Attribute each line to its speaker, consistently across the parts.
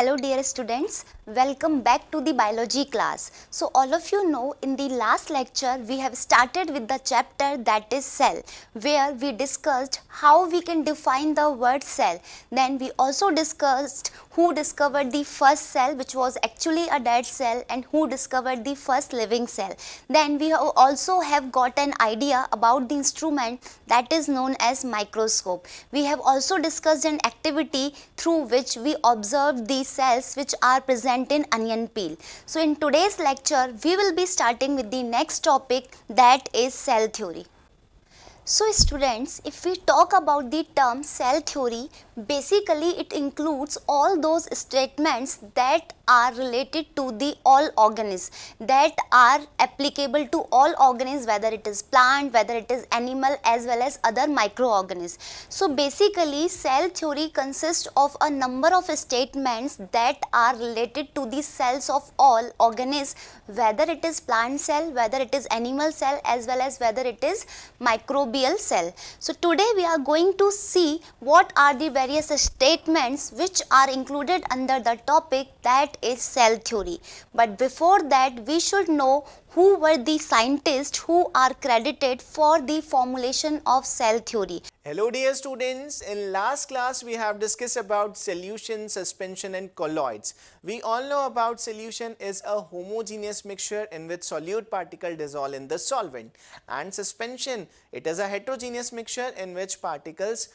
Speaker 1: Hello dear students, welcome back to the biology class. So all of you know in the last lecture we have started with the chapter that is cell, where we discussed how we can define the word cell. Then we also discussed who discovered the first cell, which was actually a dead cell, and who discovered the first living cell. Then we also have got an idea about the instrument that is known as microscope. We have also discussed an activity through which we observe the cells which are present in onion peel. So in today's lecture we will be starting with the next topic, that is cell theory. So students, if we talk about the term cell theory, basically it includes all those statements that are related to the all organisms, that are applicable to all organisms, whether it is plant, whether it is animal, as well as other microorganisms. So basically cell theory consists of a number of statements that are related to the cells of all organisms, whether it is plant cell, whether it is animal cell, as well as whether it is microbial cell. So today we are going to see what are the various statements which are included under the topic that is cell theory. But before that we should know who were the scientists who are credited for the formulation of cell theory.
Speaker 2: Hello dear students, in last class we have discussed about solution, suspension and colloids. We all know about solution is a homogeneous mixture in which solute particle dissolve in the solvent, and suspension, it is a heterogeneous mixture in which particles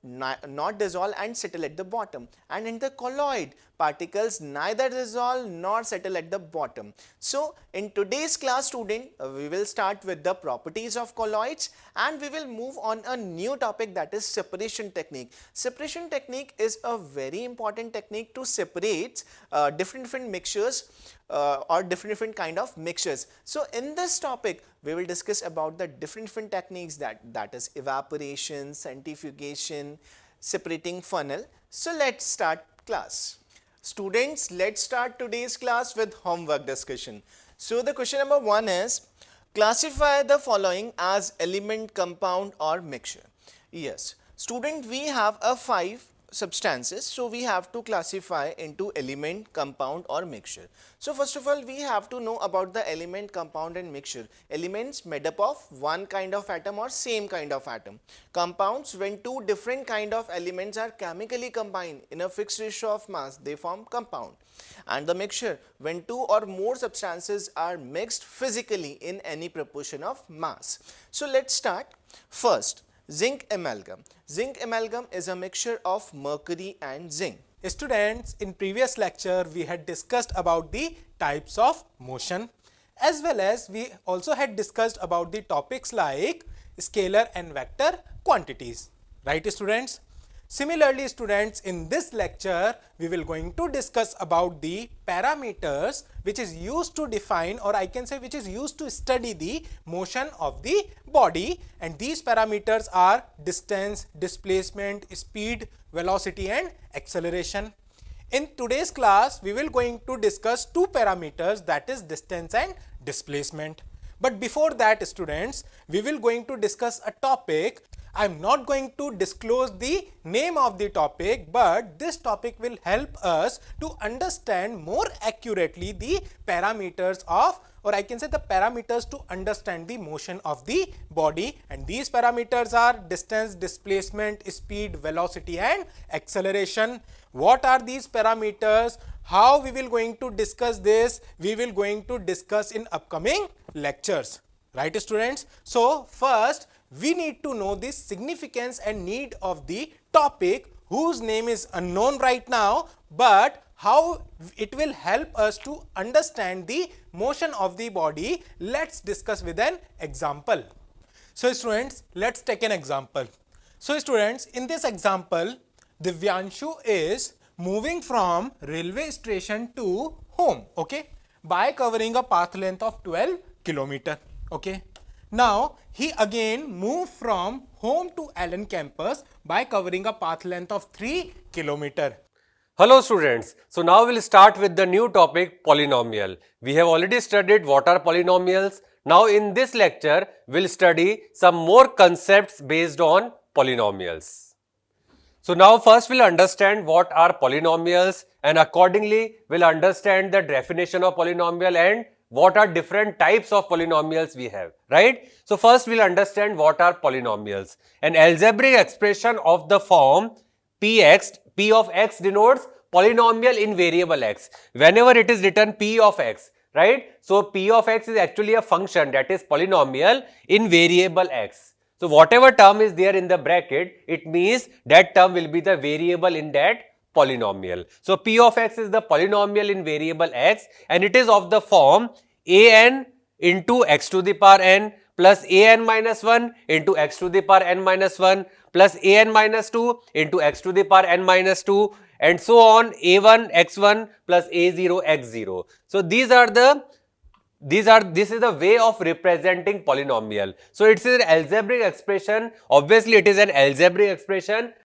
Speaker 2: not dissolve and settle at the bottom, and in the colloid particles neither dissolve nor settle at the bottom. So in today's class student, we will start with the properties of colloids and we will move on a new topic, that is separation technique. Separation technique is a very important technique to separate different mixtures or different kind of mixtures. So in this topic we will discuss about the different techniques, that is evaporation, centrifugation, separating funnel. So let's start class. Students, let's start today's class with homework discussion. So the question number 1 is, classify the following as element, compound or mixture. Yes, student, we have a 5 substances, so we have to classify into element, compound or mixture. So first of all we have to know about the element, compound and mixture. Elements made up of one kind of atom or same kind of atom. Compounds, when two different kind of elements are chemically combined in a fixed ratio of mass, they form compound. And the mixture, when two or more substances are mixed physically in any proportion of mass. So let's start. First, zinc amalgam. Zinc amalgam is a mixture of mercury and zinc.
Speaker 3: Students, in previous lecture we had discussed about the types of motion, as well as we also had discussed about the topics like scalar and vector quantities, right students? Similarly students, in this lecture we will going to discuss about the parameters which is used to define, or I can say which is used to study the motion of the body, and these parameters are distance, displacement, speed, velocity and acceleration. In today's class we will going to discuss two parameters, that is distance and displacement. But before that students, we will going to discuss a topic. I am not going to disclose the name of the topic, but this topic will help us to understand more accurately the parameters of, or I can say the parameters to understand the motion of the body, and these parameters are distance, displacement, speed, velocity and acceleration. What are these parameters? How we will going to discuss this? We will going to discuss in upcoming lectures, right students? So first we need to know the significance and need of the topic, whose name is unknown right now, but how it will help us to understand the motion of the body. Let's discuss with an example. So students, let's take an example. So students, in this example, Divyanshu is moving from railway station to home, okay, by covering a path length of 12 kilometer, okay. Now he again moved from home to Allen campus by covering a path length of 3 kilometer.
Speaker 4: Hello students, so now we'll start with the new topic, polynomial. We have already studied what are polynomials. Now in this lecture we'll study some more concepts based on polynomials. So now first we'll understand what are polynomials, and accordingly we'll understand the definition of polynomial and what are different types of polynomials we have, right? So first we'll understand what are polynomials. An algebraic expression of the form p of x denotes polynomial in variable x. Whenever it is written p of x, right? So p of x is actually a function that is polynomial in variable x. So whatever term is there in the bracket, it means that term will be the variable in that polynomial. So p of x is the polynomial in variable x, and it is of the form an into x to the power n plus an minus 1 into x to the power n minus 1 plus an minus 2 into x to the power n minus 2, and so on, a1 x1 plus a0 x0. So this is the way of representing polynomial. So it's an algebraic expression. Obviously it is an algebraic expression,